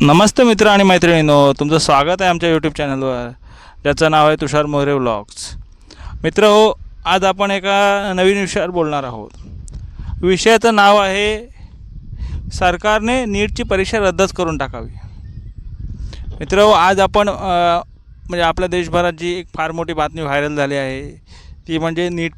नमस्ते मित्र आणि मैत्रिणींनो, तुमचं स्वागत आहे आमच्या यूट्यूब चॅनलवर, ज्याचं नाव आहे तुषार मोरे व्लॉग्स. मित्र हो, आज आपण एका नवीन विषयावर बोलणार आहोत. विषयाचं नाव आहे सरकारने नीटची परीक्षा रद्दच करून टाकावी. मित्र हो, आज आपण म्हणजे आपल्या देशभरात जी एक फार मोठी बातमी व्हायरल झाली आहे ती म्हणजे नीट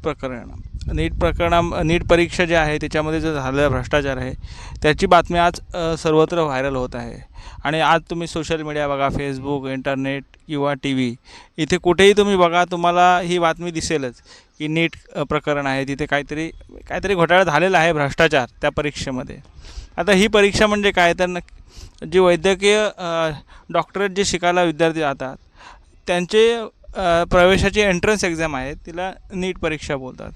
परीक्षा जी आहे त्याच्यामध्ये जो झालेला भ्रष्टाचार आहे त्याची बातमी आज सर्वत्र व्हायरल होत आहे. आणि आज तुम्ही सोशल मीडिया बघा, फेसबुक, इंटरनेट किंवा टी व्ही, इथे कुठेही तुम्ही बघा तुम्हाला ही बातमी दिसेलच की नीट प्रकरण आहे, तिथे काहीतरी घोटाळा झालेला आहे, भ्रष्टाचार त्या परीक्षेमध्ये. आता ही परीक्षा म्हणजे काय, तर जी वैद्यकीय डॉक्टरेट जे शिकायला विद्यार्थी जातात त्यांचे प्रवेशाची एंट्रन्स एक्झाम आहे, तिला नीट परीक्षा बोलतात.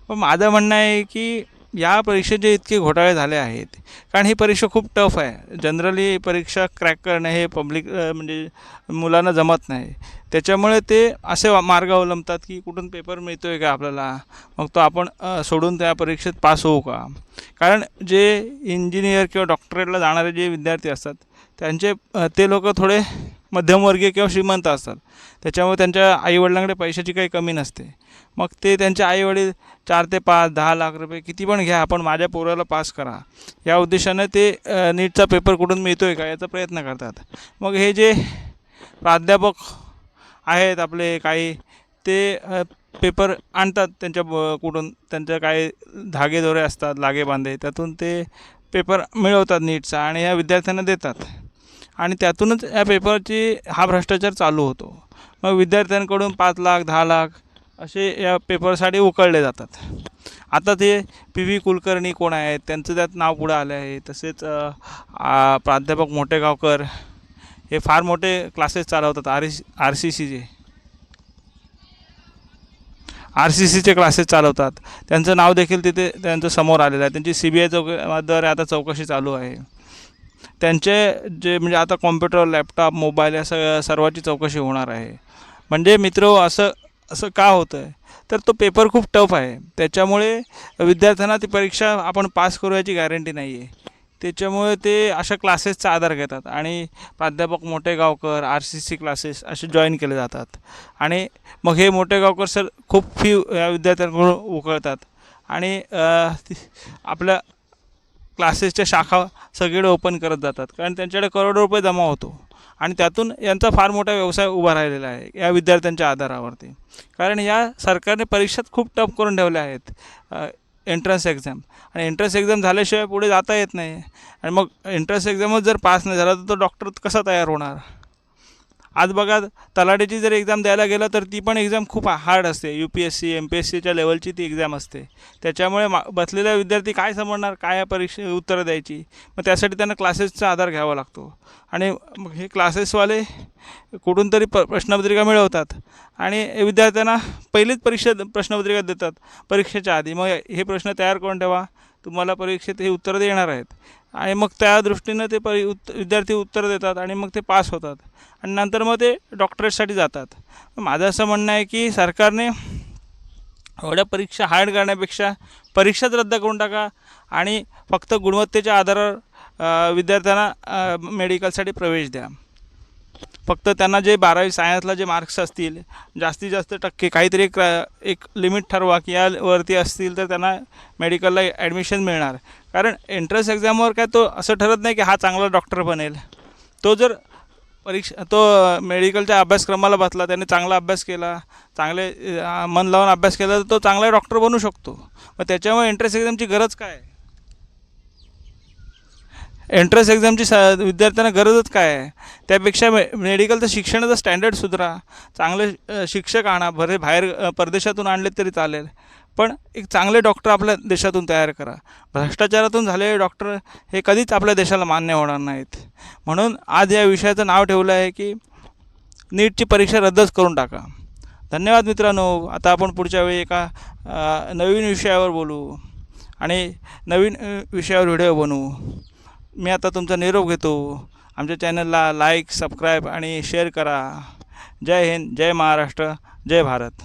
पण माझं म्हणणं आहे की या परीक्षेचे इतके घोटाळे झाले आहेत, कारण ही परीक्षा खूप टफ आहे. जनरली परीक्षा क्रॅक करणं हे पब्लिक म्हणजे मुलांना जमत नाही. त्याच्यामुळे ते असे मार्ग अवलंबतात की कुठून पेपर मिळतो आहे का आपल्याला, मग तो आपण सोडून त्या परीक्षेत पास होऊ का. कारण जे इंजिनियर किंवा डॉक्टरेटला जाणारे जे विद्यार्थी असतात ते लोक थोडे मध्यमवर्गीय किंवा श्रीमंत असतात. त्याच्यामुळे त्यांच्या आईवडिलांकडे पैशाची काही कमी नसते. मग ते त्यांचे आईवडील 4 ते 5 10 लाख रुपये किती पण घ्या, आपण माझ्या पोराला पास करा या उद्देशाने ते नीटचा पेपर कुठून मिळतो आहे का याचा प्रयत्न करतात. मग हे जे प्राध्यापक आहेत आपले काही, ते पेपर आणतात कुठून त्यांच्या काही धागेदोरे असतात लागेबांधे, त्यातून ते पेपर मिळवतात नीटचा आणि या विद्यार्थ्यांना देतात. आणि त्यातूनच या पेपरची हा भ्रष्टाचार चालू होतो. मग विद्यार्थ्यांकडून 5 लाख 10 लाख असे या पेपरसाठी उकळले जातात. आता ते PV कुलकर्णी कोण आहेत त्यांचं त्यात नाव पुढं आलं आहे. तसेच प्राध्यापक मोटेगावकर हे फार मोठे क्लासेस चालवतात, RCCचे क्लासेस चालवतात. त्यांचं नाव देखील तिथे त्यांचं समोर आलेलं आहे. त्यांची CBI द्वारे आता चौकशी चालू आहे. त्यांचे जे म्हणजे आता कॉम्प्युटर, लॅपटॉप, मोबाईल या सर्वाची चौकशी होणार आहे. म्हणजे मित्र असं का होतं आहे, तर तो पेपर खूप टफ आहे. त्याच्यामुळे विद्यार्थ्यांना ती परीक्षा आपण पास करू याची गॅरंटी नाही आहे. त्याच्यामुळे ते अशा क्लासेसचा आधार घेतात आणि प्राध्यापक मोटेगावकर, RCC क्लासेस असे जॉईन केले जातात. आणि मग हे मोटेगावकर सर खूप फी या विद्यार्थ्यांकडून उकळतात आणि आपल्या क्लासेसच्या शाखा सगळीकडे ओपन करत जातात, कारण त्यांच्याकडे करोडो रुपये जमा होतो. आणि त्यातून यांचा फार मोठा व्यवसाय उभा राहिलेला आहे या विद्यार्थ्यांच्या आधारावरती. कारण या सरकारने परीक्षात खूप टफ करून ठेवल्या आहेत, एंट्रन्स एक्झाम. आणि एंट्रन्स एक्झाम झाल्याशिवाय पुढे जाता येत नाही. आणि मग एंट्रन्स एक्झामच जर पास नाही झाला तर तो डॉक्टर कसा तयार होणार. आज बघा, तलाठीची जर एक्झाम द्यायला गेलं तर ती पण एक्झाम खूप हार्ड असते. UPSC MPSCच्या लेवलची ती एक्झाम असते. त्याच्यामुळे बसलेला विद्यार्थी काय समजणार, काय या परीक्षे उत्तरं द्यायची. मग त्यासाठी त्यांना क्लासेसचा आधार घ्यावा लागतो. आणि मग हे क्लासेसवाले कुठून तरी प्रश्नपत्रिका मिळवतात आणि विद्यार्थ्यांना पहिलीच प्रश्नपत्रिका देतात परीक्षेच्या आधी. मग हे प्रश्न तयार करून ठेवा, तुम्हाला परीक्षेत हे उत्तरं देणार आहेत. आणि मग त्या दृष्टीनं ते विद्यार्थी उत्तर देतात आणि मग ते पास होतात आणि नंतर मग ते डॉक्टरेटसाठी जातात. माझं असं म्हणणं आहे की सरकारने एवढ्या परीक्षा हार्ड करण्यापेक्षा परीक्षाच रद्द करून टाका आणि फक्त गुणवत्तेच्या आधारावर विद्यार्थ्यांना मेडिकलसाठी प्रवेश द्या. फक्त त्यांना जे 12वी सायन्सला जे मार्क्स असतील, जास्तीत जास्त टक्के काहीतरी एक लिमिट ठरवा की यावरती असतील तर त्यांना मेडिकलला ॲडमिशन मिळणार. कारण एंट्रन्स एक्झामवर काय तो असं ठरत नाही की हा चांगला डॉक्टर बनेल. तो जर मेडिकलच्या अभ्यासक्रमाला बसला, त्याने चांगला अभ्यास केला, चांगले मन लावून अभ्यास केला तर तो चांगला डॉक्टर बनू शकतो. मग त्याच्यामुळे एंट्रन्स एक्झामची गरज काय आहे, एंट्रन्स एक्झामची विद्यार्थ्यांना गरजच काय आहे. त्यापेक्षा मेडिकलचं शिक्षणाचं स्टँडर्ड सुधारा, चांगले शिक्षक आणा, बाहेर परदेशातून आणले तरी चालेल, पण एक चांगले डॉक्टर आपल्या देशातून तयार करा. भ्रष्टाचारातून झालेले डॉक्टर हे कधीच आपल्या देशाला मान्य होणार नाहीत. म्हणून आज या विषयाचं नाव ठेवलं आहे की नीटची परीक्षा रद्दच करून टाका. धन्यवाद मित्रांनो. आता आपण पुढच्या वेळी एका नवीन विषयावर बोलू आणि नवीन विषयावर व्हिडिओ बनवू. मी आता तुमचा निरोप घेतो. आमच्या चॅनलला लाईक, सबस्क्राईब आणि शेअर करा. जय हिंद, जय महाराष्ट्र, जय भारत.